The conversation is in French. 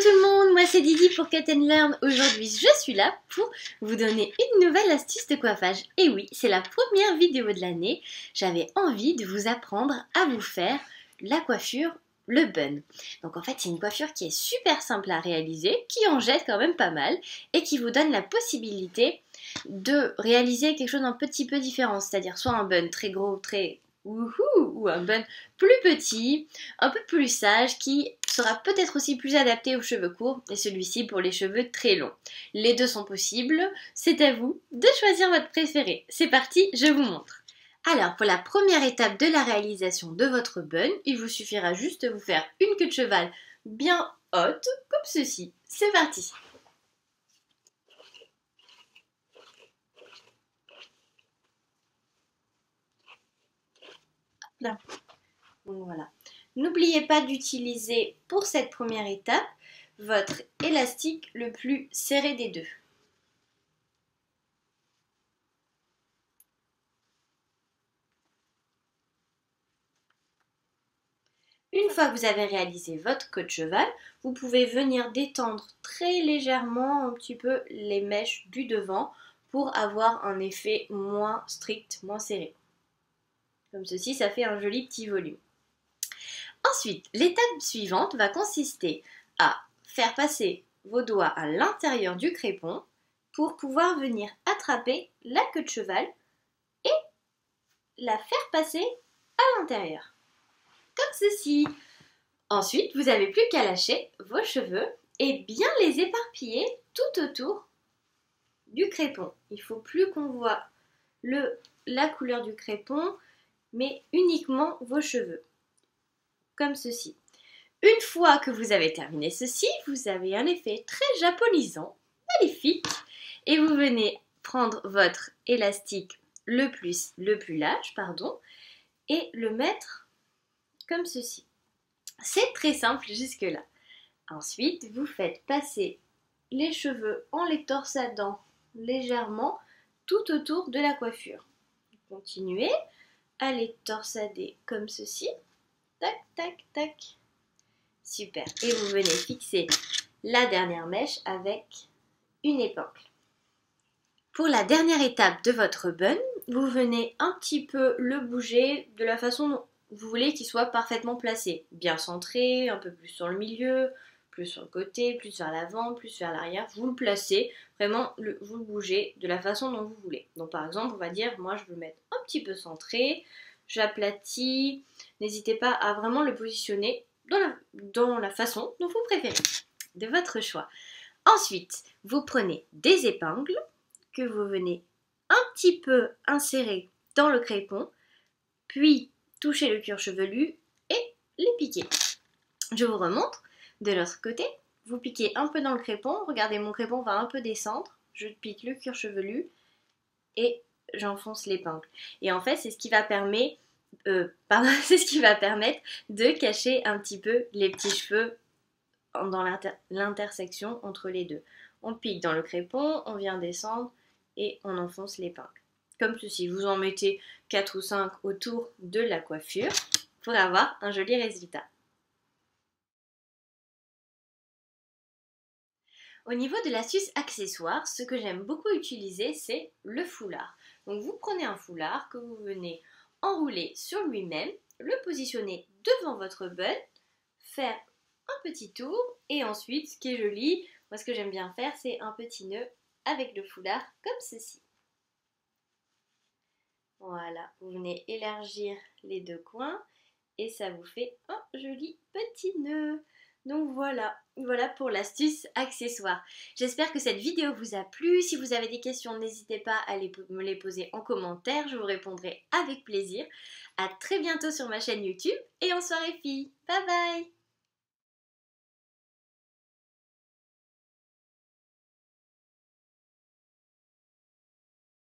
tout le monde, moi c'est Didi pour Cut & Learn. Aujourd'hui je suis là pour vous donner une nouvelle astuce de coiffage. Et oui, c'est la première vidéo de l'année. J'avais envie de vous apprendre à vous faire la coiffure, le bun. Donc en fait c'est une coiffure qui est super simple à réaliser, qui en jette quand même pas mal et qui vous donne la possibilité de réaliser quelque chose d'un petit peu différent. C'est-à-dire soit un bun très gros, très wouhou, ou un bun plus petit, un peu plus sage, qui sera peut-être aussi plus adapté aux cheveux courts et celui-ci pour les cheveux très longs. Les deux sont possibles, c'est à vous de choisir votre préféré. C'est parti, je vous montre. Alors pour la première étape de la réalisation de votre bun, il vous suffira juste de vous faire une queue de cheval bien haute, comme ceci. C'est parti. Là. Donc voilà. N'oubliez pas d'utiliser pour cette première étape votre élastique le plus serré des deux. Une fois que vous avez réalisé votre queue de cheval, vous pouvez venir détendre très légèrement un petit peu les mèches du devant pour avoir un effet moins strict, moins serré. Comme ceci, ça fait un joli petit volume. Ensuite, l'étape suivante va consister à faire passer vos doigts à l'intérieur du crépon pour pouvoir venir attraper la queue de cheval et la faire passer à l'intérieur. Comme ceci. Ensuite, vous n'avez plus qu'à lâcher vos cheveux et bien les éparpiller tout autour du crépon. Il ne faut plus qu'on voit la couleur du crépon, mais uniquement vos cheveux. Comme ceci. Une fois que vous avez terminé ceci, vous avez un effet très japonisant, magnifique, et vous venez prendre votre élastique le plus large, et le mettre comme ceci. C'est très simple jusque-là. Ensuite, vous faites passer les cheveux en les torsadant légèrement tout autour de la coiffure. Continuez à les torsader comme ceci. Tac, tac, tac. Super. Et vous venez fixer la dernière mèche avec une épingle. Pour la dernière étape de votre bun, vous venez un petit peu le bouger de la façon dont vous voulez qu'il soit parfaitement placé. Bien centré, un peu plus sur le milieu, plus sur le côté, plus vers l'avant, plus vers l'arrière. Vous le placez, vraiment vous le bougez de la façon dont vous voulez. Donc par exemple, on va dire, moi je veux le mettre un petit peu centré, j'aplatis. N'hésitez pas à vraiment le positionner dans la façon dont vous préférez, de votre choix. Ensuite, vous prenez des épingles que vous venez un petit peu insérer dans le crépon, puis toucher le cuir chevelu et les piquer. Je vous remontre de l'autre côté. Vous piquez un peu dans le crépon. Regardez, mon crépon va un peu descendre. Je pique le cuir chevelu et j'enfonce l'épingle. Et en fait, c'est ce qui va permettre de cacher un petit peu les petits cheveux dans l'intersection entre les deux. On pique dans le crépon, on vient descendre et on enfonce l'épingle. Comme ceci, vous en mettez 4 ou 5 autour de la coiffure pour avoir un joli résultat. Au niveau de l'astuce accessoire, ce que j'aime beaucoup utiliser, c'est le foulard. Donc vous prenez un foulard que vous venez enrouler sur lui-même, le positionner devant votre bun, faire un petit tour et ensuite, ce qui est joli, moi ce que j'aime bien faire, c'est un petit nœud avec le foulard comme ceci. Voilà, vous venez élargir les deux coins et ça vous fait un joli petit nœud. Donc voilà pour l'astuce accessoire. J'espère que cette vidéo vous a plu. Si vous avez des questions, n'hésitez pas à me les poser en commentaire. Je vous répondrai avec plaisir. À très bientôt sur ma chaîne YouTube et en soirée filles. Bye bye!